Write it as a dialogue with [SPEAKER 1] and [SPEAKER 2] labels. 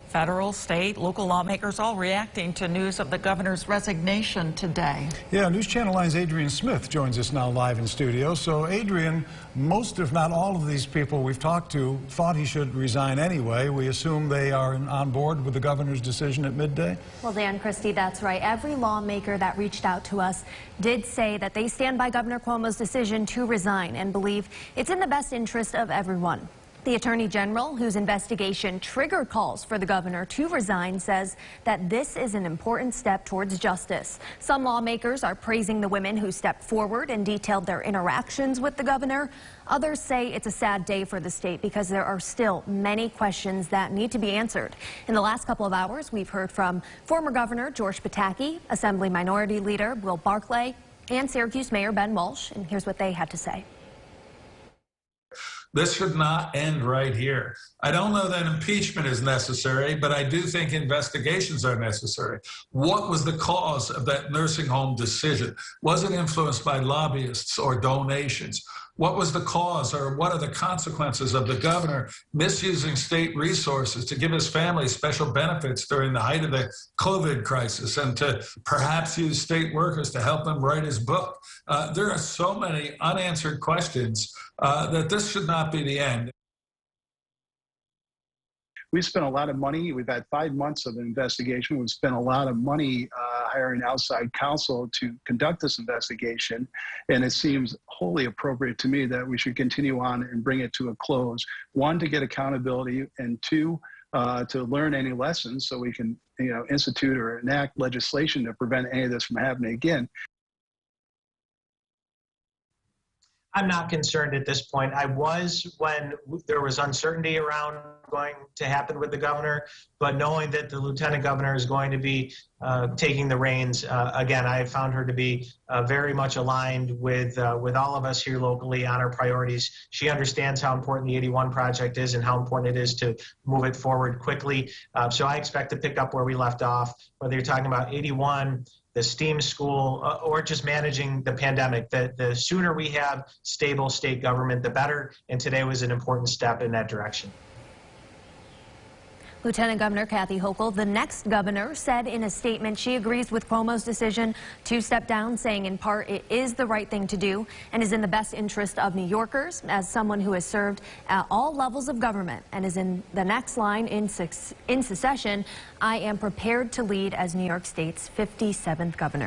[SPEAKER 1] Federal, state, local lawmakers all reacting to news of the governor's resignation today.
[SPEAKER 2] Yeah, News Channel 9's Adrian Smith joins us now live in studio. So, Adrian, most if not all of these people we've talked to thought he should resign anyway. We assume they are on board with the governor's decision at midday?
[SPEAKER 3] Well, Dan, Christy, that's right. Every lawmaker that reached out to us did say that they stand by Governor Cuomo's decision to resign and believe it's in the best interest of everyone. The Attorney General, whose investigation triggered calls for the governor to resign, says that this is an important step towards justice. Some lawmakers are praising the women who stepped forward and detailed their interactions with the governor. Others say it's a sad day for the state because there are still many questions that need to be answered. In the last couple of hours, we've heard from former Governor George Pataki, Assembly Minority Leader Will Barclay, and Syracuse Mayor Ben Walsh. And here's what they had to say.
[SPEAKER 4] This should not end right here. I don't know that impeachment is necessary, but I do think investigations are necessary. What was the cause of that nursing home decision? Was it influenced by lobbyists or donations? What was the cause, or what are the consequences of the governor misusing state resources to give his family special benefits during the height of the COVID crisis and to perhaps use state workers to help him write his book? There are so many unanswered questions that this should not be the end.
[SPEAKER 5] We've spent a lot of money. We've had 5 months of investigation. We've spent a lot of money hiring outside counsel to conduct this investigation. And it seems wholly appropriate to me that we should continue on and bring it to a close. One, to get accountability, and two, to learn any lessons so we can, institute or enact legislation to prevent any of this from happening again.
[SPEAKER 6] I'm not concerned at this point. I was when there was uncertainty around going to happen with the governor, but knowing that the lieutenant governor is going to be taking the reins, again, I have found her to be very much aligned with all of us here locally on our priorities. She understands how important the 81 project is and how important it is to move it forward quickly. So I expect to pick up where we left off, whether you're talking about 81, the STEAM school, or just managing the pandemic. The sooner we have stable state government, the better, and today was an important step in that direction.
[SPEAKER 3] Lieutenant Governor Kathy Hochul, the next governor, said in a statement she agrees with Cuomo's decision to step down, saying in part it is the right thing to do and is in the best interest of New Yorkers. As someone who has served at all levels of government and is in the next line in succession, I am prepared to lead as New York State's 57th governor.